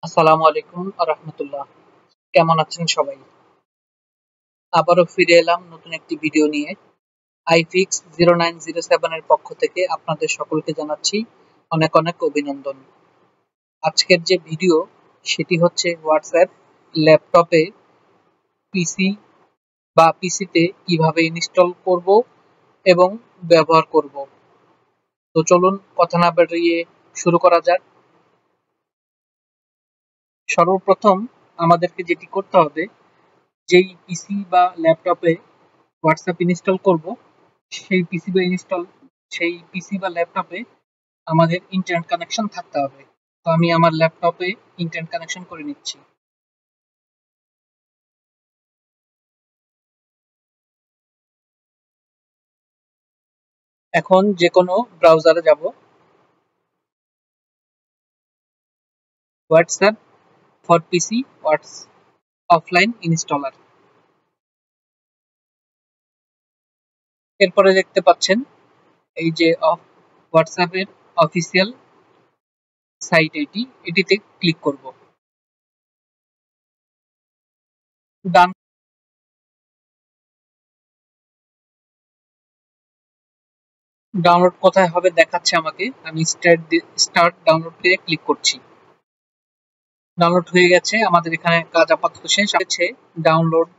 আসসালামু আলাইকুম রাহমাতুল্লাহ। কেমন আছেন সবাই? আবারও ফিরে এলাম নতুন একটি ভিডিও নিয়ে। iFix 0907 এর পক্ষ থেকে আপনাদের সকলকে জানাচ্ছি অনেক অনেক অভিনন্দন। আজকের যে ভিডিও সেটি হচ্ছে হোয়াটসঅ্যাপ ল্যাপটপে পিসি বা পিসিতে কিভাবে ইনস্টল করব এবং ব্যবহার করব। তো চলুন কথা না বাড়িয়ে শুরু করা যাক। সর্বপ্রথম আমাদেরকে যেটি করতে হবে, যেই পিসি বা ল্যাপটপে হোয়াটসঅ্যাপ ইনস্টল করব সেই পিসি বা ল্যাপটপে আমাদের ইন্টারনেট কানেকশন থাকতে হবে। তো আমি আমার ল্যাপটপে ইন্টারনেট কানেকশন করে নিচ্ছি। এখন যে কোনো ব্রাউজারে যাব, WhatsApp for PC what's offline installer. এরপরে দেখতে পাচ্ছেন এই যে হোয়াটসঅ্যাপের অফিসিয়াল সাইট, এটিতে ক্লিক করব। ডান ডাউনলোড কোথায় হবে দেখাচ্ছে আমাকে, আমি স্টার্ট ডাউনলোড দিয়ে ক্লিক করছি। ডাউনলোড হয়ে গেছে, আমাদের এখানে কাজ আপাতত শেষ আছে। ডাউনলোড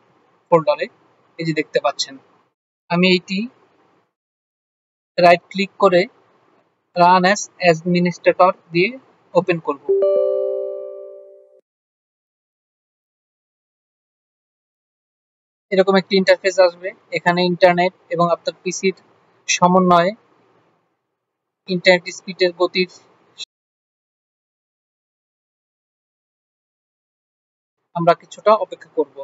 ফোল্ডারে এই যে দেখতে পাচ্ছেন, আমি এইটি রাইট ক্লিক করে রান অ্যাজ অ্যাডমিনিস্ট্রেটর দিয়ে ওপেন করব। এরকম একটি ইন্টারফেস আসবে। এখানে ইন্টারনেট এবং আপনার পিসির সমন্বয়ে ইন্টারনেট স্পিডের গতির আমরা কিছুটা অপেক্ষা করব।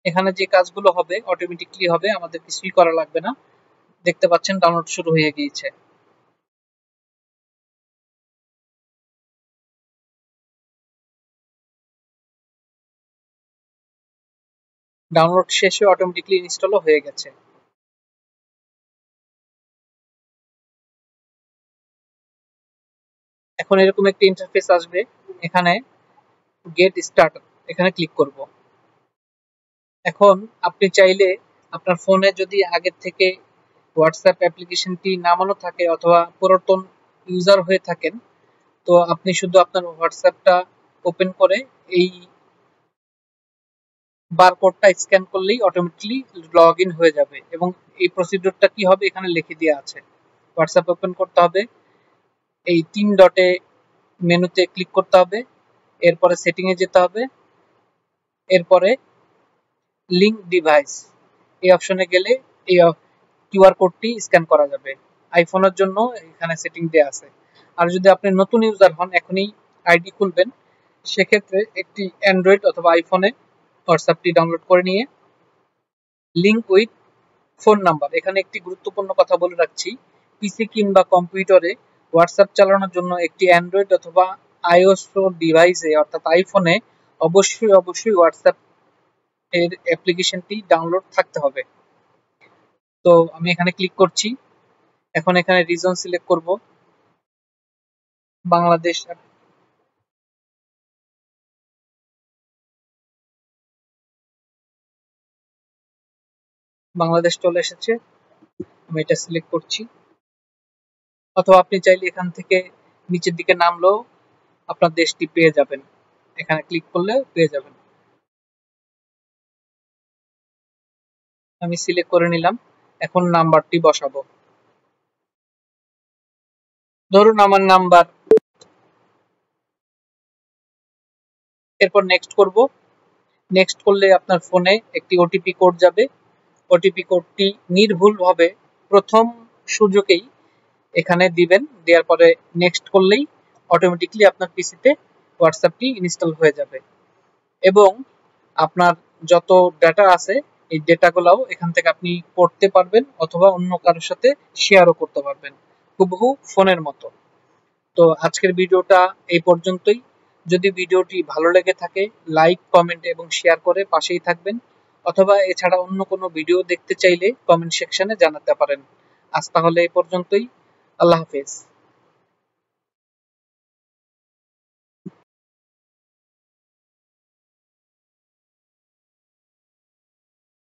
এখানে যে কাজগুলো হবে অটোমেটিকলি হবে, আমাদের কিছুই করা লাগবে না। দেখতে পাচ্ছেন ডাউনলোড শুরু হয়ে গিয়েছে। ডাউনলোড শেষে অটোমেটিকলি ইনস্টলও হয়ে গেছে। এখন এরকম একটি ইন্টারফেস আসবে। এখানে গেট স্টার্টেড এখানে ক্লিক করব। এখন আপনি চাইলে আপনার ফোনে যদি আগের থেকে হোয়াটসঅ্যাপ অ্যাপ্লিকেশনটি নামানো থাকে অথবা পুরাতন ইউজার হয়ে থাকেন, তো আপনি শুধু আপনার হোয়াটসঅ্যাপটা ওপেন করে এই বারকোডটা স্ক্যান করলেই অটোমেটিকলি লগ ইন হয়ে যাবে। এবং এই প্রসিডিউরটা কি হবে এখানে লিখে দেওয়া আছে। হোয়াটসঅ্যাপ ওপেন করতে হবে, এই 3 ডটে মেনুতে ক্লিক করতে হবে, এরপরে সেটিংয়ে যেতে হবে, এরপরে লিঙ্ক ডিভাইস এই অপশনে গেলে এই কিউআর কোডটি স্ক্যান করা যাবে। আইফোনের জন্য এখানে সেটিং দেওয়া আছে। আর যদি আপনি নতুন ইউজার হন, এখনই আইডি খুলবেন, সেক্ষেত্রে একটি অ্যান্ড্রয়েড অথবা আইফোনে হোয়াটসঅ্যাপটি ডাউনলোড করে নিয়ে লিঙ্ক উইথ ফোন নাম্বার, এখানে একটি গুরুত্বপূর্ণ কথা বলে রাখছি, পিসি কিংবা কম্পিউটারে হোয়াটসঅ্যাপ চালানোর জন্য একটি অ্যান্ড্রয়েড অথবা আইওএস ডিভাইসে অর্থাৎ আইফোনে অবশ্যই হোয়াটসঅ্যাপ এর অ্যাপ্লিকেশনটি ডাউনলোড থাকতে হবে। তো আমি এখানে ক্লিক করছি। এখন এখানে রিজন সিলেক্ট করব, বাংলাদেশ। বাংলাদেশ চলে এসেছে, আমি এটা সিলেক্ট করছি। অথবা আপনি চাইলে এখান থেকে নিচের দিকে নামলেও আপনার দেশটি পেয়ে যাবেন, এখানে ক্লিক করলে পেয়ে যাবেন। আমি সিলেক্ট করে নিলাম। এখন নাম্বারটি বসাবো, ধরুন আমার নাম্বার। এরপর নেক্সট করব। নেক্সট করলে আপনার ফোনে একটি ওটিপি কোড যাবে। ওটিপি কোডটি নির্ভুলভাবে প্রথম সুযোগেই এখানে দিবেন। দেওয়ার পরে নেক্সট করলেই অটোমেটিকলি আপনার পিসিতে হোয়াটসঅ্যাপটি ইনস্টল হয়ে যাবে। এবং আপনার যত ডেটা আছে এই ডেটাগুলোও এখান থেকে আপনি পড়তে পারবেন অথবা অন্য কারোর সাথে শেয়ারও করতে পারবেন, হুবহু ফোনের মতো। তো আজকের ভিডিওটা এই পর্যন্তই। যদি ভিডিওটি ভালো লেগে থাকে, লাইক, কমেন্ট এবং শেয়ার করে পাশেই থাকবেন। অথবা এছাড়া অন্য কোনো ভিডিও দেখতে চাইলে কমেন্ট সেকশনে জানাতে পারেন। আজ তাহলে এই পর্যন্তই। আল্লাহ হাফেজ।